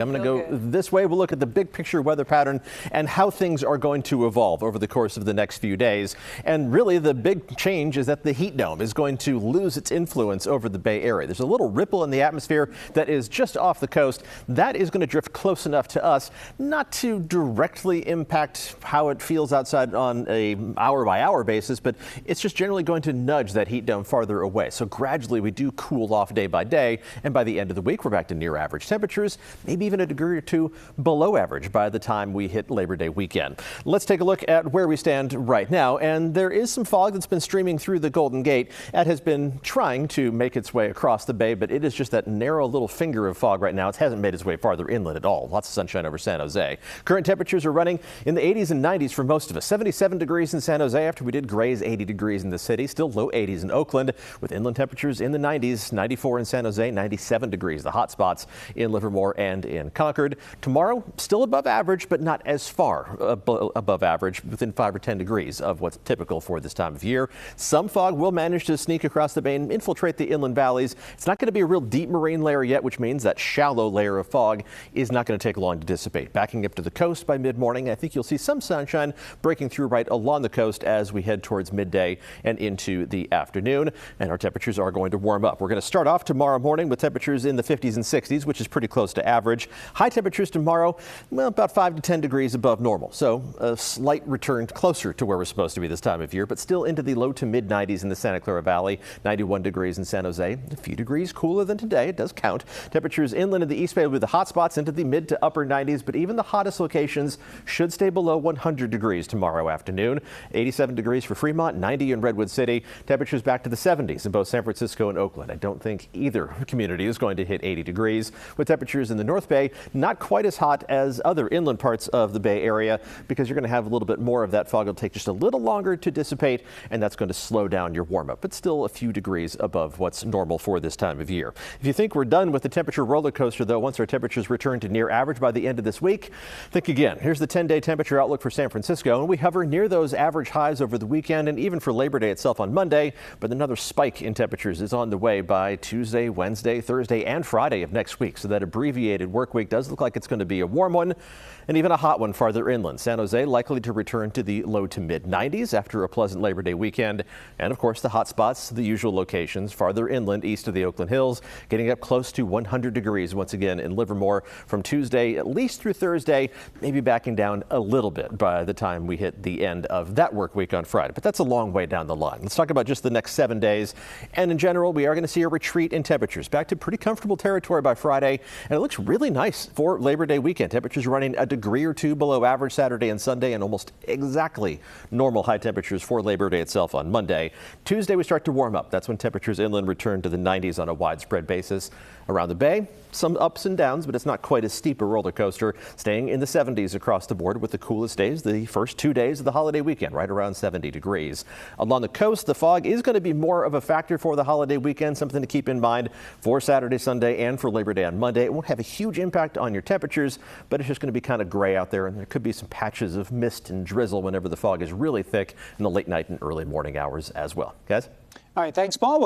I'm going to go this way. We'll look at the big picture weather pattern and how things are going to evolve over the course of the next few days. And really the big change is that the heat dome is going to lose its influence over the Bay Area. There's a little ripple in the atmosphere that is just off the coast. That is going to drift close enough to us not to directly impact how it feels outside on a hour by hour basis, but it's just generally going to nudge that heat dome farther away. So gradually we do cool off day by day. And by the end of the week, we're back to near average temperatures, maybe even a degree or two below average by the time we hit Labor Day weekend. Let's take a look at where we stand right now. And there is some fog that's been streaming through the Golden Gate. That has been trying to make its way across the bay, but it is just that narrow little finger of fog right now. It hasn't made its way farther inland at all. Lots of sunshine over San Jose. Current temperatures are running in the 80s and 90s for most of us. 77 degrees in San Jose after we did graze 80 degrees in the city. Still low 80s in Oakland with inland temperatures in the 90s, 94 in San Jose, 97 degrees. The hot spots in Livermore and in Concord. Tomorrow, still above average, but not as far above average, within 5 or 10 degrees of what's typical for this time of year. Some fog will manage to sneak across the bay and infiltrate the inland valleys. It's not going to be a real deep marine layer yet, which means that shallow layer of fog is not going to take long to dissipate. Backing up to the coast by mid-morning, I think you'll see some sunshine breaking through right along the coast as we head towards midday and into the afternoon. And our temperatures are going to warm up. We're going to start off tomorrow morning with temperatures in the 50s and 60s, which is pretty close to average. High temperatures tomorrow, well, about 5 to 10 degrees above normal. So a slight return closer to where we're supposed to be this time of year, but still into the low to mid 90s in the Santa Clara Valley, 91 degrees in San Jose, a few degrees cooler than today. It does count. Temperatures inland in the East Bay will be the hot spots into the mid to upper 90s, but even the hottest locations should stay below 100 degrees tomorrow afternoon. 87 degrees for Fremont, 90 in Redwood City. Temperatures back to the 70s in both San Francisco and Oakland. I don't think either community is going to hit 80 degrees, with temperatures in the North Bay not quite as hot as other inland parts of the Bay Area because you're going to have a little bit more of that fog. It'll take just a little longer to dissipate, and that's going to slow down your warm up, but still a few degrees above what's normal for this time of year. If you think we're done with the temperature roller coaster, though, once our temperatures return to near average by the end of this week, think again. Here's the 10-day temperature outlook for San Francisco, and we hover near those average highs over the weekend and even for Labor Day itself on Monday, but another spike in temperatures is on the way by Tuesday, Wednesday, Thursday, and Friday of next week. So that abbreviated work week does look like it's going to be a warm one and even a hot one farther inland. San Jose likely to return to the low to mid 90s after a pleasant Labor Day weekend. And of course, the hot spots, the usual locations farther inland east of the Oakland Hills, getting up close to 100 degrees once again in Livermore from Tuesday at least through Thursday, maybe backing down a little bit by the time we hit the end of that work week on Friday. But that's a long way down the line. Let's talk about just the next 7 days. And in general, we are going to see a retreat in temperatures back to pretty comfortable territory by Friday. And it looks really nice for Labor Day weekend. Temperatures running a degree or two below average Saturday and Sunday, and almost exactly normal high temperatures for Labor Day itself on Monday. Tuesday, we start to warm up. That's when temperatures inland return to the 90s on a widespread basis. Around the bay, some ups and downs, but it's not quite as steep a roller coaster, staying in the 70s across the board with the coolest days the first 2 days of the holiday weekend, right around 70 degrees. Along the coast, the fog is going to be more of a factor for the holiday weekend, something to keep in mind for Saturday, Sunday, and for Labor Day on Monday. It won't have a huge impact on your temperatures, but it's just going to be kind of gray out there, and there could be some patches of mist and drizzle whenever the fog is really thick in the late night and early morning hours as well. Guys? All right, thanks, Paul.